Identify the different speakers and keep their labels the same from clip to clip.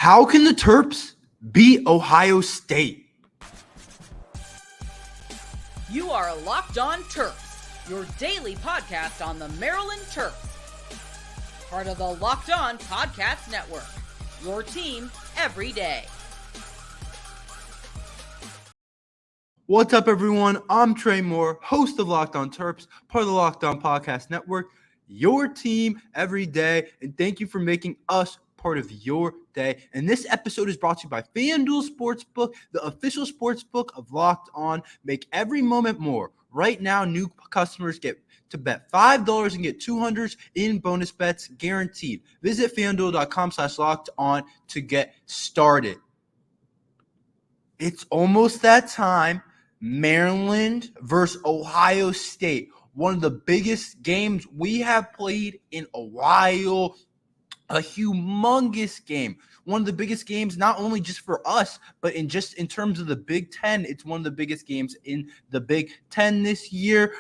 Speaker 1: How can the Terps beat Ohio State?
Speaker 2: You are Locked On Terps, your daily podcast on the Maryland Terps. Part of the Locked On Podcast Network, your team every day.
Speaker 1: What's up, everyone? I'm Tre Moore, host of Locked On Terps, part of the Locked On Podcast Network, your team every day. And thank you for making us part of your day. And this episode is brought to you by FanDuel Sportsbook, the official sportsbook of Locked On. Make every moment more. Right now, new customers get to bet $5 and get $200 in bonus bets guaranteed. Visit FanDuel.com/locked-on to get started. It's almost that time. Maryland versus Ohio State. One of the biggest games we have played in a while. A humongous game. One of the biggest games, not only just for us, but in terms of the Big Ten. It's one of the biggest games in the Big Ten this year.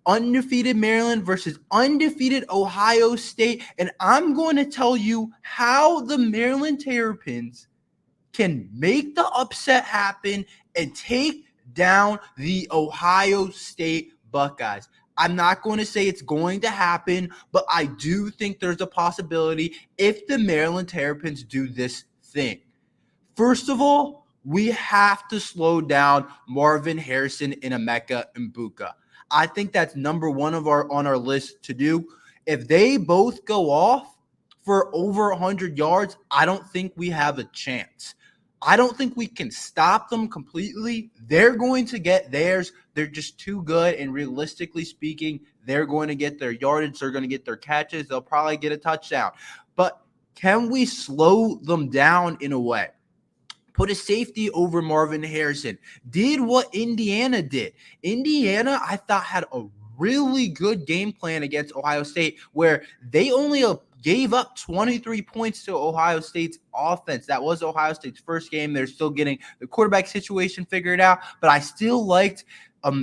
Speaker 1: Undefeated Maryland versus undefeated Ohio State. And I'm going to tell you how the Maryland Terrapins can make the upset happen and take down the Ohio State Buckeyes. I'm not going to say it's going to happen, but I do think there's a possibility if the Maryland Terrapins do this thing. First of all, we have to slow down Marvin Harrison and Emeka Mbuka. I think that's number one on our list to do. If they both go off for over 100 yards, I don't think we have a chance. I don't think we can stop them completely. They're going to get theirs. They're just too good, and realistically speaking, they're going to get their yardage. They're going to get their catches. They'll probably get a touchdown. But can we slow them down in a way? Put a safety over Marvin Harrison. Did what Indiana did. Indiana, I thought, had a really good game plan against Ohio State where they only gave up 23 points to Ohio State's offense. That was Ohio State's first game. They're still getting the quarterback situation figured out, but I still liked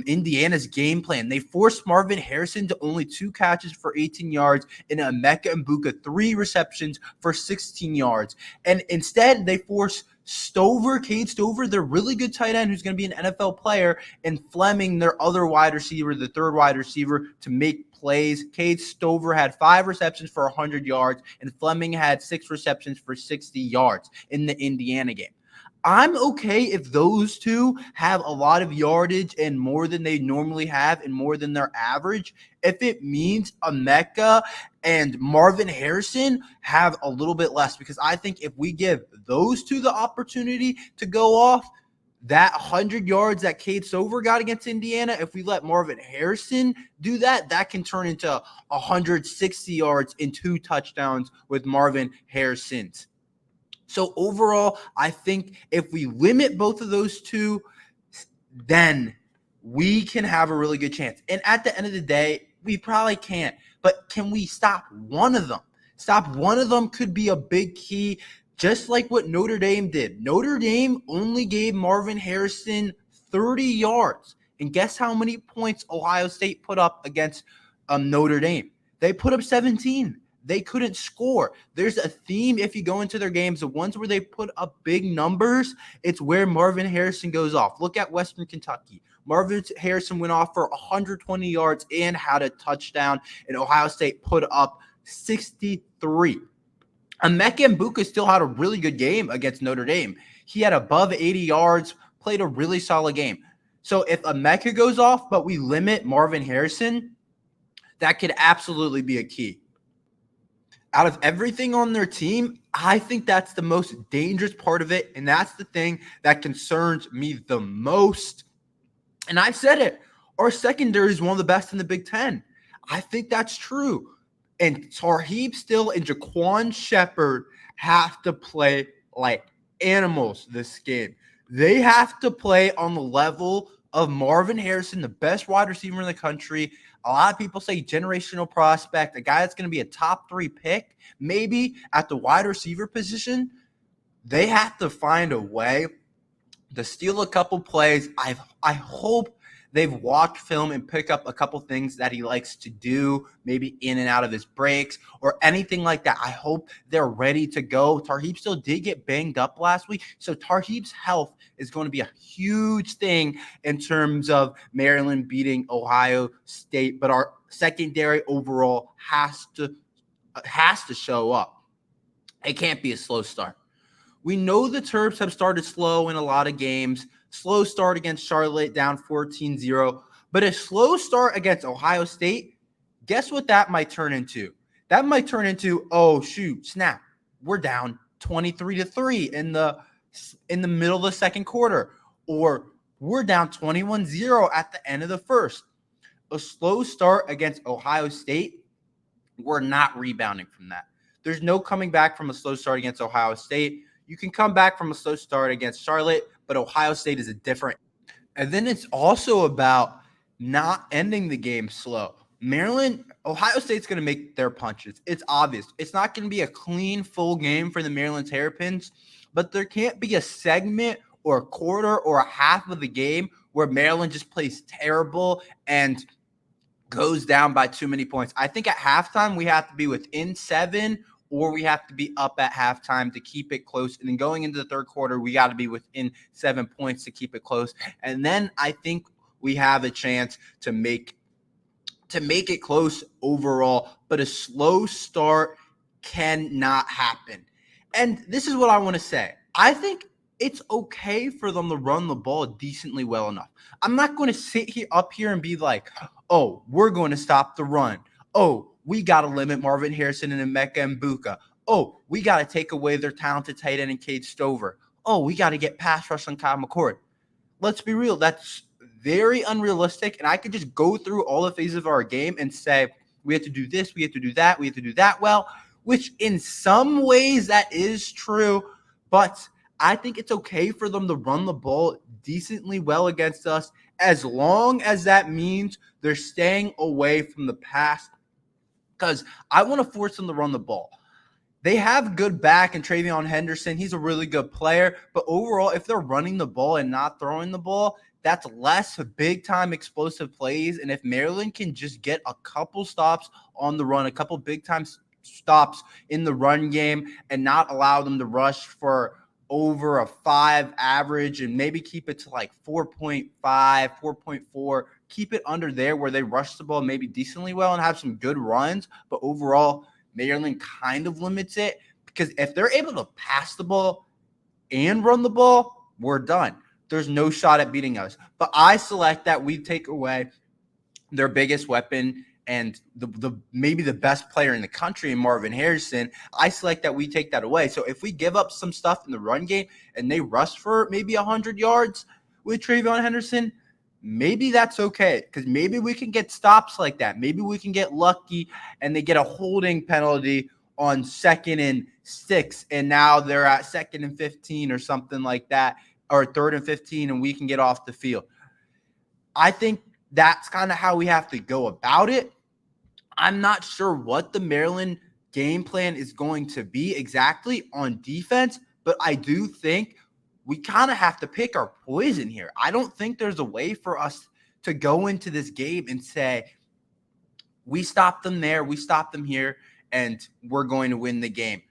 Speaker 1: Indiana's game plan. They forced Marvin Harrison to only 2 catches for 18 yards and Emeka Mbuka 3 receptions for 16 yards. And instead, they forced Cade Stover, their really good tight end who's going to be an NFL player, and Fleming, their other wide receiver, the third wide receiver, to make plays. Cade Stover had 5 receptions for 100 yards, and Fleming had 6 receptions for 60 yards in the Indiana game. I'm okay if those two have a lot of yardage and more than they normally have and more than their average. If it means Emeka and Marvin Harrison have a little bit less, because I think if we give those two the opportunity to go off, that 100 yards that Cade Stover got against Indiana, if we let Marvin Harrison do that, that can turn into 160 yards and 2 touchdowns with Marvin Harrison's. So overall, I think if we limit both of those two, then we can have a really good chance. And at the end of the day, we probably can't. But can we stop one of them? Stop one of them could be a big key, just like what Notre Dame did. Notre Dame only gave Marvin Harrison 30 yards. And guess how many points Ohio State put up against Notre Dame? They put up 17. They couldn't score. There's a theme if you go into their games. The ones where they put up big numbers, it's where Marvin Harrison goes off. Look at Western Kentucky. Marvin Harrison went off for 120 yards and had a touchdown, and Ohio State put up 63. Emeka Mbuka still had a really good game against Notre Dame. He had above 80 yards, played a really solid game. So if Emeka goes off, but we limit Marvin Harrison, that could absolutely be a key. Out of everything on their team, I think that's the most dangerous part of it, and that's the thing that concerns me the most. And I've said it, our secondary is one of the best in the Big Ten. I think that's true. And Tarheeb Still and Jaquan Shepherd have to play like animals this game. They have to play on the level of Marvin Harrison, the best wide receiver in the country. A lot of people say generational prospect, a guy that's going to be a top 3 pick, maybe at the wide receiver position. They have to find a way to steal a couple plays. I hope they've watched film and pick up a couple things that he likes to do, maybe in and out of his breaks or anything like that. I hope they're ready to go. Tarheeb still did get banged up last week, so Tarheeb's health is going to be a huge thing in terms of Maryland beating Ohio State. But our secondary overall has to show up. It can't be a slow start. We know the Terps have started slow in a lot of games. Slow start against Charlotte, down 14-0. But a slow start against Ohio State, guess what that might turn into? That might turn into, oh, shoot, snap. We're down 23-3 in the middle of the second quarter. Or we're down 21-0 at the end of the first. A slow start against Ohio State, we're not rebounding from that. There's no coming back from a slow start against Ohio State. You can come back from a slow start against Charlotte, but Ohio State is a different. And then it's also about not ending the game slow. Ohio State's going to make their punches. It's obvious. It's not going to be a clean, full game for the Maryland Terrapins, but there can't be a segment or a quarter or a half of the game where Maryland just plays terrible and goes down by too many points. I think at halftime we have to be within 7 or we have to be up at halftime to keep it close. And then going into the third quarter, we got to be within 7 points to keep it close. And then I think we have a chance to make it close overall. But a slow start cannot happen. And this is what I want to say. I think it's okay for them to run the ball decently well enough. I'm not going to sit up here and be like, oh, we're going to stop the run. Oh, we got to limit Marvin Harrison and Emeka Mbuka. Oh, we got to take away their talented tight end and Cade Stover. Oh, we got to get pass rush on Kyle McCord. Let's be real. That's very unrealistic. And I could just go through all the phases of our game and say, we have to do this, we have to do that, we have to do that well, which in some ways that is true. But I think it's okay for them to run the ball decently well against us as long as that means they're staying away from the pass, because I want to force them to run the ball. They have good back and Travion Henderson. He's a really good player. But overall, if they're running the ball and not throwing the ball, that's less big-time explosive plays. And if Maryland can just get a couple stops on the run, a couple big-time stops in the run game and not allow them to rush for over a 5 average and maybe keep it to like 4.5, 4.4, keep it under there where they rush the ball maybe decently well and have some good runs. But overall, Maryland kind of limits it, because if they're able to pass the ball and run the ball, we're done. There's no shot at beating us. But I select that we take away their biggest weapon and the maybe the best player in the country in Marvin Harrison. I select that we take that away. So if we give up some stuff in the run game and they rush for maybe 100 yards with Travion Henderson, maybe that's okay, because maybe we can get stops like that. Maybe we can get lucky and they get a holding penalty on 2nd and 6, and now they're at 2nd and 15 or something like that, or 3rd and 15, and we can get off the field. I think that's kind of how we have to go about it. I'm not sure what the Maryland game plan is going to be exactly on defense, but I do think we kind of have to pick our poison here. I don't think there's a way for us to go into this game and say, we stop them there, we stop them here, and we're going to win the game.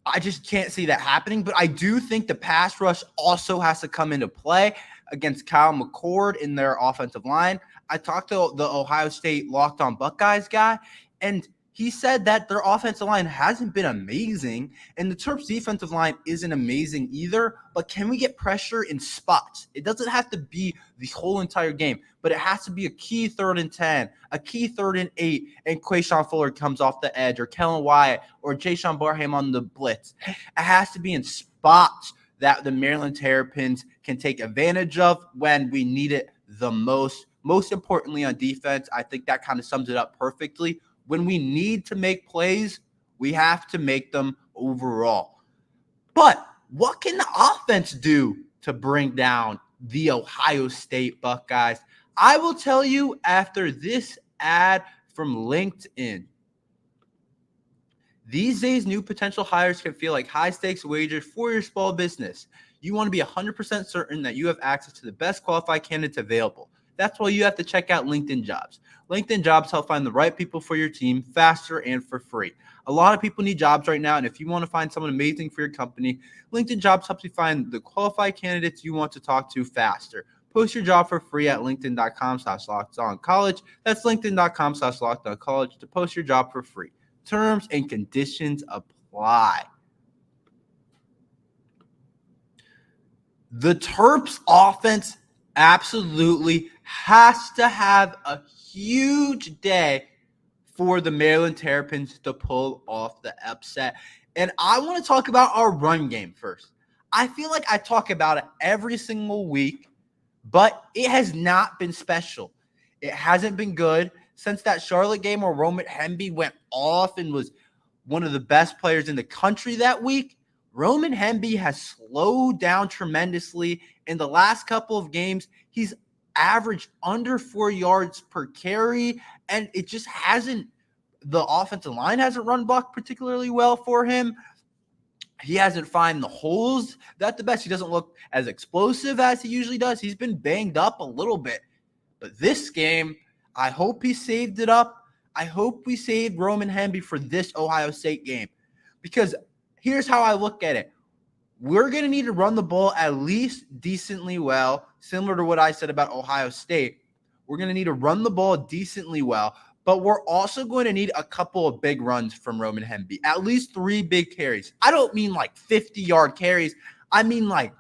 Speaker 1: I just can't see that happening, but I do think the pass rush also has to come into play against Kyle McCord in their offensive line. I talked to the Ohio State Locked On Buckeyes guy, and he said that their offensive line hasn't been amazing, and the Terps defensive line isn't amazing either, but can we get pressure in spots? It doesn't have to be the whole entire game, but it has to be a key 3rd and 10, a key 3rd and 8, and Quayshawn Fuller comes off the edge, or Kellen Wyatt, or Jason Barham on the blitz. It has to be in spots that the Maryland Terrapins can take advantage of when we need it the most. Most importantly on defense, I think that kind of sums it up perfectly. When we need to make plays, we have to make them overall. But what can the offense do to bring down the Ohio State Buckeyes? I will tell you after this ad from LinkedIn. These days, new potential hires can feel like high-stakes wagers for your small business. You want to be 100% certain that you have access to the best qualified candidates available. That's why you have to check out LinkedIn Jobs. LinkedIn Jobs help find the right people for your team faster and for free. A lot of people need jobs right now, and if you want to find someone amazing for your company, LinkedIn Jobs helps you find the qualified candidates you want to talk to faster. Post your job for free at linkedin.com/lockedoncollege. That's linkedin.com/lockedoncollege to post your job for free. Terms and conditions apply. The Terps offense absolutely has to have a huge day for the Maryland Terrapins to pull off the upset. And I want to talk about our run game first. I feel like I talk about it every single week, but it has not been special. It hasn't been good since that Charlotte game where Roman Hemby went off and was one of the best players in the country that week. Roman Hemby has slowed down tremendously. In the last couple of games, he's averaged under 4 yards per carry, and it just hasn't – the offensive line hasn't run block particularly well for him. He hasn't found the holes that the best. He doesn't look as explosive as he usually does. He's been banged up a little bit. But this game, I hope he saved it up. I hope we saved Roman Hemby for this Ohio State game. Because here's how I look at it. We're going to need to run the ball at least decently well, similar to what I said about Ohio State. We're going to need to run the ball decently well, but we're also going to need a couple of big runs from Roman Hemby, at least 3 big carries. I don't mean like 50-yard carries. I mean like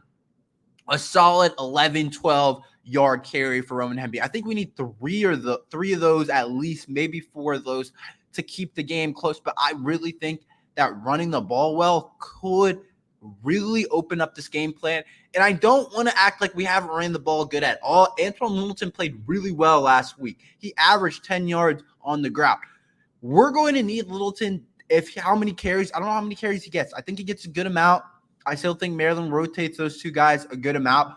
Speaker 1: a solid 11, 12-yard carry for Roman Hemby. I think we need three of those, at least maybe 4 of those, to keep the game close. But I really think that running the ball well could really open up this game plan. And I don't want to act like we haven't ran the ball good at all. Antoine Littleton played really well last week. He averaged 10 yards on the ground. We're going to need Littleton. How many carries? I don't know how many carries he gets. I think he gets a good amount. I still think Maryland rotates those 2 guys a good amount.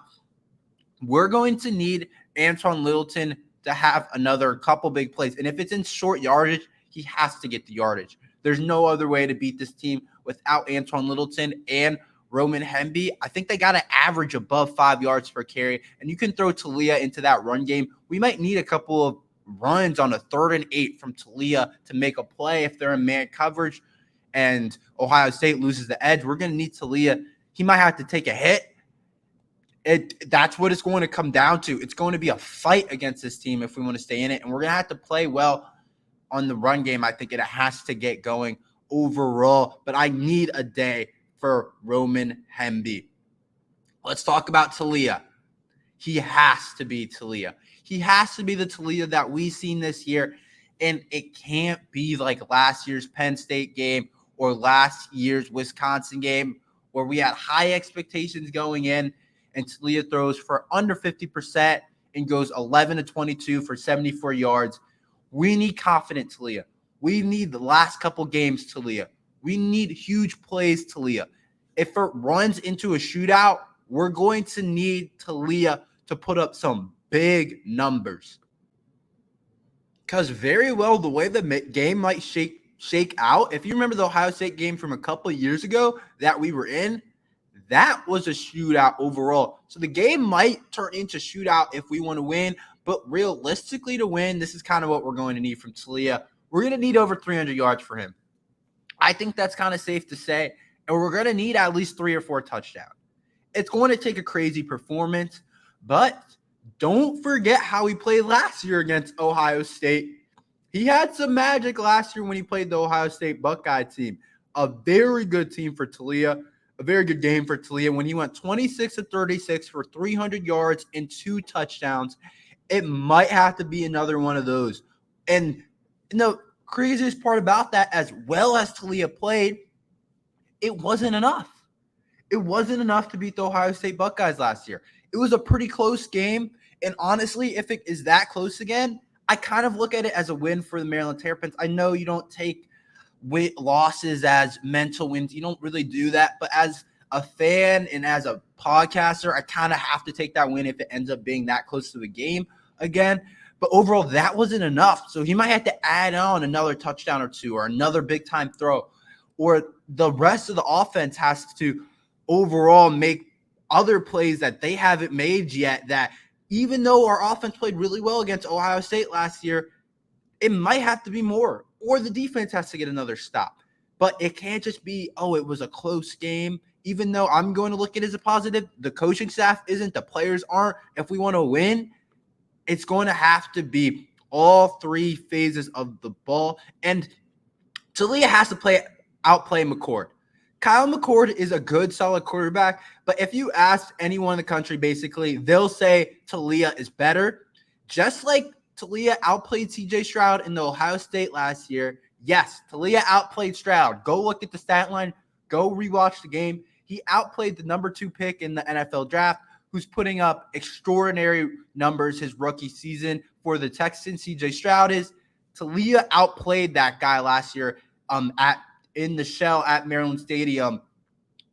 Speaker 1: We're going to need Antoine Littleton to have another couple big plays. And if it's in short yardage, he has to get the yardage. There's no other way to beat this team without Antoine Littleton and Roman Hemby. I think they got to average above 5 yards per carry, and you can throw Taulia into that run game. We might need a couple of runs on a 3rd and 8 from Taulia to make a play if they're in man coverage and Ohio State loses the edge. We're going to need Taulia. He might have to take a hit. That's what it's going to come down to. It's going to be a fight against this team if we want to stay in it, and we're going to have to play well on the run game. I think it has to get going overall, but I need a day for Roman Hemby. Let's talk about Taulia. He has to be Taulia. He has to be the Taulia that we've seen this year, and it can't be like last year's Penn State game or last year's Wisconsin game where we had high expectations going in, and Taulia throws for under 50% and goes 11 to 22 for 74 yards. We need confident Taulia. We need the last couple games Taulia. We need huge plays Taulia. If it runs into a shootout, we're going to need Taulia to put up some big numbers. Because very well, the way the game might shake out, if you remember the Ohio State game from a couple of years ago that we were in, that was a shootout overall. So the game might turn into shootout if we want to win. But realistically, to win, this is kind of what we're going to need from Taulia. We're going to need over 300 yards for him. I think that's kind of safe to say. And we're going to need at least 3 or 4 touchdowns. It's going to take a crazy performance. But don't forget how he played last year against Ohio State. He had some magic last year when he played the Ohio State Buckeye team. A very good team for Taulia. A very good game for Taulia when he went 26 to 36 for 300 yards and 2 touchdowns. It might have to be another one of those. And the craziest part about that, as well as Taulia played, it wasn't enough. It wasn't enough to beat the Ohio State Buckeyes last year. It was a pretty close game. And honestly, if it is that close again, I kind of look at it as a win for the Maryland Terrapins. I know you don't take losses as mental wins. You don't really do that. But as a fan and as a podcaster, I kind of have to take that win if it ends up being that close to the game again. But overall, that wasn't enough. So he might have to add on another touchdown or 2 or another big-time throw. Or the rest of the offense has to overall make other plays that they haven't made yet that even though our offense played really well against Ohio State last year, it might have to be more, or the defense has to get another stop. But it can't just be, oh, it was a close game. Even though I'm going to look at it as a positive, the coaching staff isn't, the players aren't. If we want to win, it's going to have to be all three phases of the ball. And Taulia has to outplay McCord. Kyle McCord is a good, solid quarterback, but if you ask anyone in the country, basically, they'll say Taulia is better. Just like Taulia outplayed C.J. Stroud in the Ohio State last year. Yes, Taulia outplayed Stroud. Go look at the stat line. Go rewatch the game. He outplayed the number 2 pick in the NFL draft, who's putting up extraordinary numbers his rookie season for the Texans. C.J. Stroud is. Taulia outplayed that guy last year in the shell at Maryland Stadium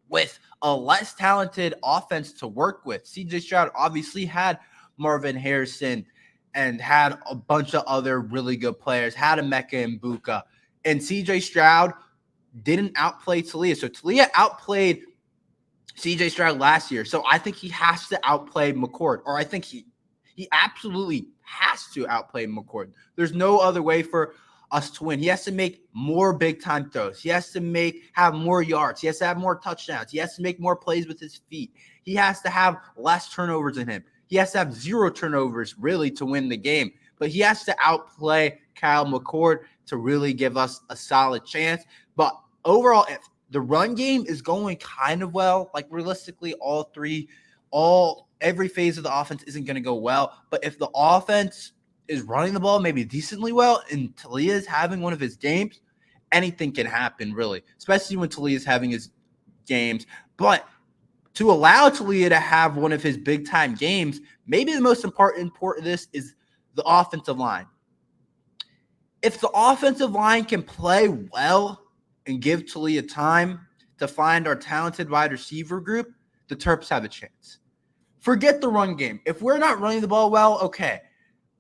Speaker 1: with a less talented offense to work with. C.J. Stroud obviously had Marvin Harrison and had a bunch of other really good players, had Emeka and Buka. And C.J. Stroud didn't outplay Taulia. So Taulia outplayed C.J. Stroud last year. So I think he has to outplay McCord, or I think he absolutely has to outplay McCord. There's no other way for us to win. He has to make more big-time throws. He has to have more yards. He has to have more touchdowns. He has to make more plays with his feet. He has to have less turnovers in him. He has to have 0 turnovers, really, to win the game. But he has to outplay Kyle McCord to really give us a solid chance. But overall, if the run game is going kind of well, like realistically, every phase of the offense isn't going to go well. But if the offense is running the ball maybe decently well and Taulia is having one of his games, anything can happen, really, especially when Taulia is having his games. But to allow Taulia to have one of his big-time games, maybe the most important part of this is the offensive line. If the offensive line can play well and give Taulia time to find our talented wide receiver group, the Terps have a chance. Forget the run game. If we're not running the ball well, okay.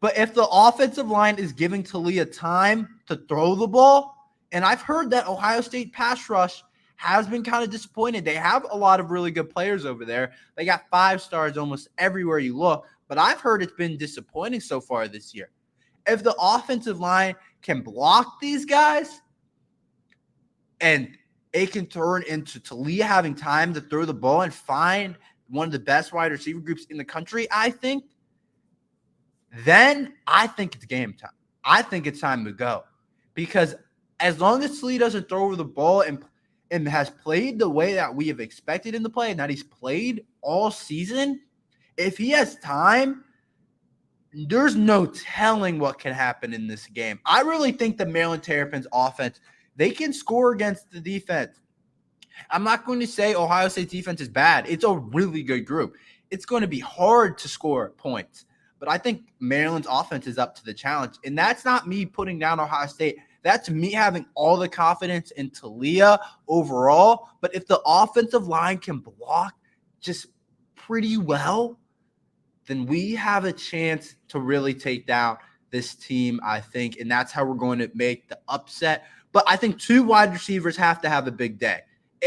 Speaker 1: But if the offensive line is giving Taulia time to throw the ball, and I've heard that Ohio State pass rush has been kind of disappointed. They have a lot of really good players over there. They got 5 stars almost everywhere you look, but I've heard it's been disappointing so far this year. If the offensive line can block these guys and it can turn into Taulia having time to throw the ball and find one of the best wide receiver groups in the country, I think, then I think it's game time. I think it's time to go. Because as long as Taulia doesn't throw over the ball and has played the way that we have expected him to play and that he's played all season, if he has time, there's no telling what can happen in this game. I really think the Maryland Terrapins offense, they can score against the defense. I'm not going to say Ohio State's defense is bad. It's a really good group. It's going to be hard to score points. But I think Maryland's offense is up to the challenge. And that's not me putting down Ohio State. That's me having all the confidence in Taulia overall. But if the offensive line can block just pretty well, then we have a chance to really take down this team, I think. And that's how we're going to make the upset. But I think 2 wide receivers have to have a big day.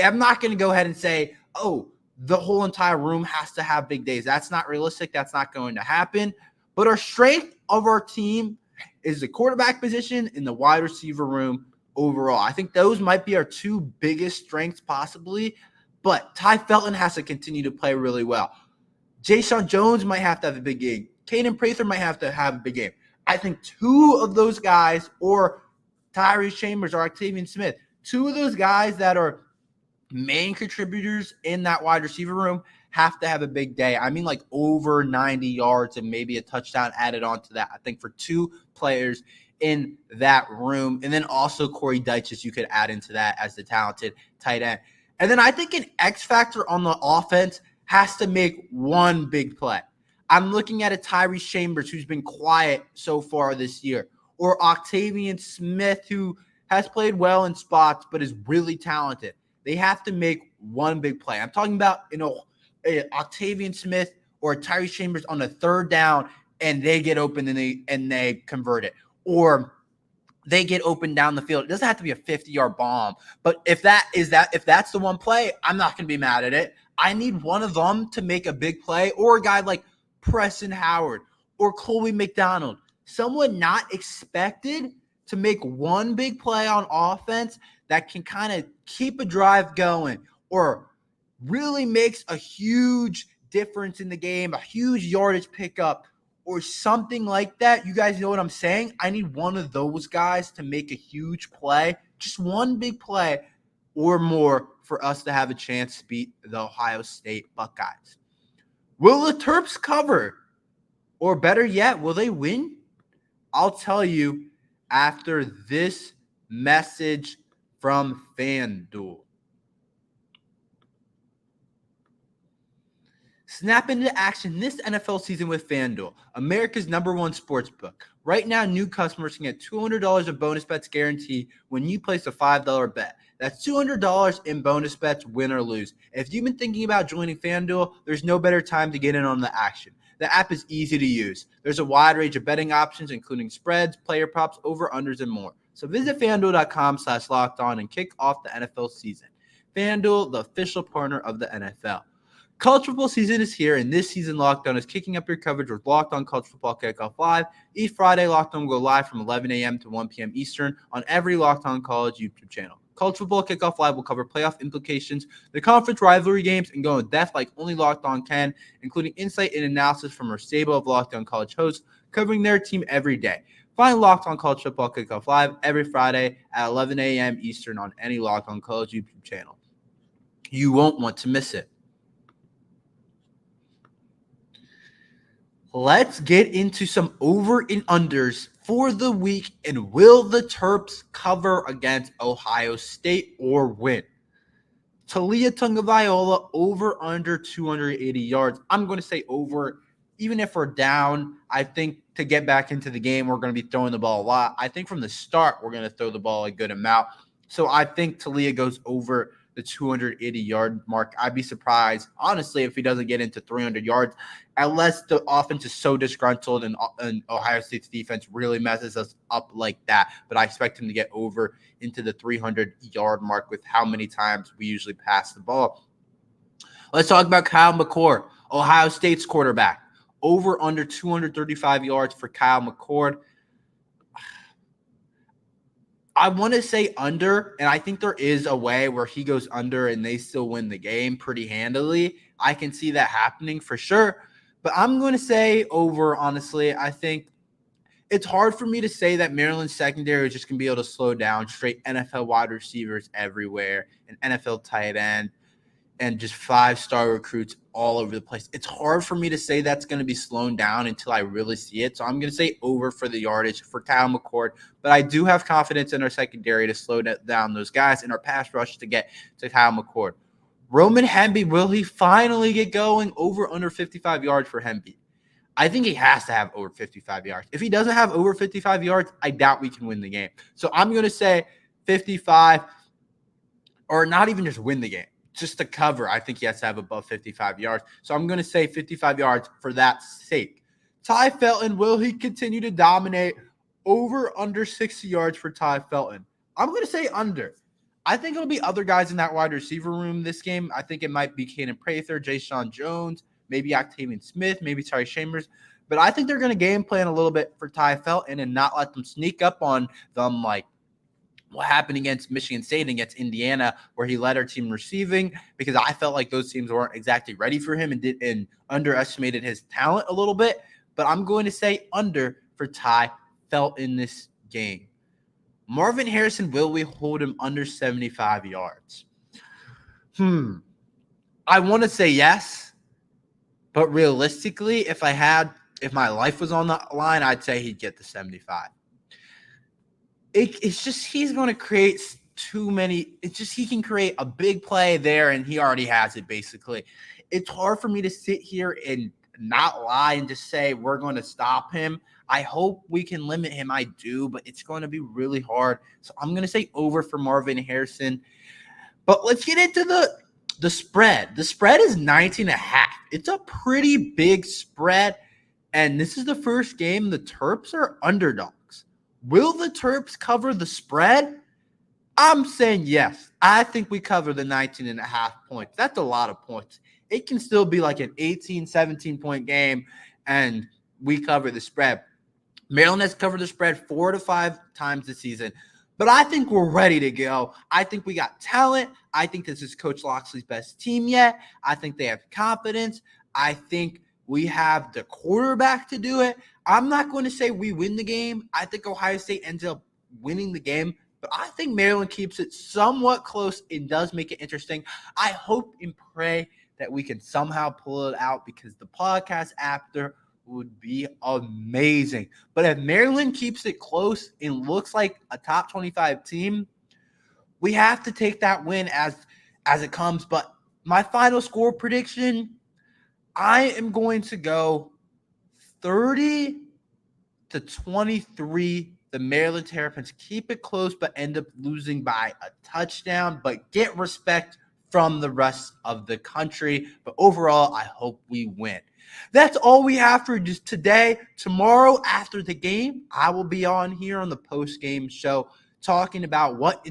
Speaker 1: I'm not going to go ahead and say, oh, the whole entire room has to have big days. That's not realistic. That's not going to happen. But our strength of our team is the quarterback position and the wide receiver room overall. I think those might be our 2 biggest strengths possibly. But Ty Felton has to continue to play really well. Jayson Jones might have to have a big game. Caden Prather might have to have a big game. I think 2 of those guys, or Tyrese Chambers or Octavian Smith, 2 of those guys that are main contributors in that wide receiver room have to have a big day. I mean, like over 90 yards and maybe a touchdown added on to that. I think for 2 players in that room. And then also Corey Dyches, you could add into that as the talented tight end. And then I think an X factor on the offense has to make one big play. I'm looking at a Tyrese Chambers who's been quiet so far this year, or Octavian Smith who has played well in spots but is really talented. They have to make one big play. I'm talking about, Octavian Smith or Tyrese Chambers on a 3rd down and they get open and they convert it. Or they get open down the field. It doesn't have to be a 50-yard bomb. But if that's the one play, I'm not going to be mad at it. I need one of them to make a big play, or a guy like Preston Howard or Colby McDonald, someone not expected to make one big play on offense that can kind of keep a drive going or really makes a huge difference in the game, a huge yardage pickup or something like that. You guys know what I'm saying? I need one of those guys to make a huge play, just one big play or more for us to have a chance to beat the Ohio State Buckeyes. Will the Terps cover? Or better yet, will they win? I'll tell you after this message from FanDuel. Snap into action this NFL season with FanDuel, America's #1 sportsbook. Right now, new customers can get $200 of bonus bets guaranteed when you place a $5 bet. That's $200 in bonus bets, win or lose. If you've been thinking about joining FanDuel, there's no better time to get in on the action. The app is easy to use. There's a wide range of betting options, including spreads, player props, over-unders, and more. So visit FanDuel.com/lockedon and kick off the NFL season. FanDuel, the official partner of the NFL. College football season is here, and this season Locked On is kicking up your coverage with Locked On College Football Kickoff Live. Each Friday, Locked On will go live from 11 a.m. to 1 p.m. Eastern on every Locked On College YouTube channel. College Football Kickoff Live will cover playoff implications, the conference rivalry games, and go in depth like only Locked On can, including insight and analysis from our stable of Locked On College hosts covering their team every day. Find Locked On College Football Kickoff Live every Friday at 11 a.m. Eastern on any Locked On College YouTube channel. You won't want to miss it. Let's get into some over and unders for the week, and will the Terps cover against Ohio State or win? Taulia Tagovailoa over under 280 yards. I'm going to say over. Even if we're down, I think to get back into the game, we're going to be throwing the ball a lot. I think from the start, we're going to throw the ball a good amount. So I think Taulia goes over the 280-yard mark. I'd be surprised, honestly, if he doesn't get into 300 yards, unless the offense is so disgruntled and Ohio State's defense really messes us up like that. But I expect him to get over into the 300-yard mark with how many times we usually pass the ball. Let's talk about Kyle McCord, Ohio State's quarterback. Over under 235 yards for Kyle McCord. I want to say under, and I think there is a way where he goes under and they still win the game pretty handily. I can see that happening for sure, but I'm going to say over, honestly. I think it's hard for me to say that Maryland's secondary is just going to be able to slow down straight NFL wide receivers everywhere, an NFL tight end, and just 5-star recruits all over the place. It's hard for me to say that's going to be slowed down until I really see it. So I'm going to say over for the yardage for Kyle McCord. But I do have confidence in our secondary to slow down those guys and our pass rush to get to Kyle McCord. Roman Hemby, will he finally get going? Over under 55 yards for Hemby. I think he has to have over 55 yards. If he doesn't have over 55 yards, I doubt we can win the game. So I'm going to say 55, or not even just win the game. Just to cover, I think he has to have above 55 yards. So I'm going to say 55 yards for that sake. Ty Felton, will he continue to dominate? Over under 60 yards for Ty Felton. I'm going to say under. I think it'll be other guys in that wide receiver room this game. I think it might be Caden Prather, Jay Sean Jones, maybe Octavian Smith, maybe Tyree Chambers. But I think they're going to game plan a little bit for Ty Felton and not let them sneak up on them like what happened against Michigan State and against Indiana, where he led our team receiving, because I felt like those teams weren't exactly ready for him and underestimated his talent a little bit. But I'm going to say under for Ty Felton in this game. Marvin Harrison, will we hold him under 75 yards? I want to say yes, but realistically, if my life was on the line, I'd say he'd get the 75. It's just he's going to create too many. It's just he can create a big play there, and he already has it, basically. It's hard for me to sit here and not lie and just say we're going to stop him. I hope we can limit him. I do, but it's going to be really hard. So I'm going to say over for Marvin Harrison. But let's get into the spread. The spread is 19.5. It's a pretty big spread, and this is the first game the Terps are underdogs. Will the Terps cover the spread? I'm saying yes. I think we cover the 19.5 points. That's a lot of points. It can still be like an 18, 17-point game, and we cover the spread. Maryland has covered the spread 4 to 5 times this season. But I think we're ready to go. I think we got talent. I think this is Coach Loxley's best team yet. I think they have confidence. I think we have the quarterback to do it. I'm not going to say we win the game. I think Ohio State ends up winning the game. But I think Maryland keeps it somewhat close and does make it interesting. I hope and pray that we can somehow pull it out because the podcast after would be amazing. But if Maryland keeps it close and looks like a top 25 team, we have to take that win as it comes. But my final score prediction, I am going to go 30-23. The Maryland Terrapins keep it close but end up losing by a touchdown, but get respect from the rest of the country. But overall, I hope we win. That's all we have for just today. Tomorrow after the game, I will be on here on the post-game show talking about what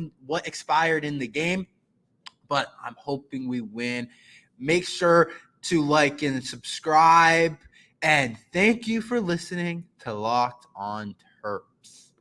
Speaker 1: expired in the game. But I'm hoping we win. Make sure to like and subscribe. And thank you for listening to Locked on Terps.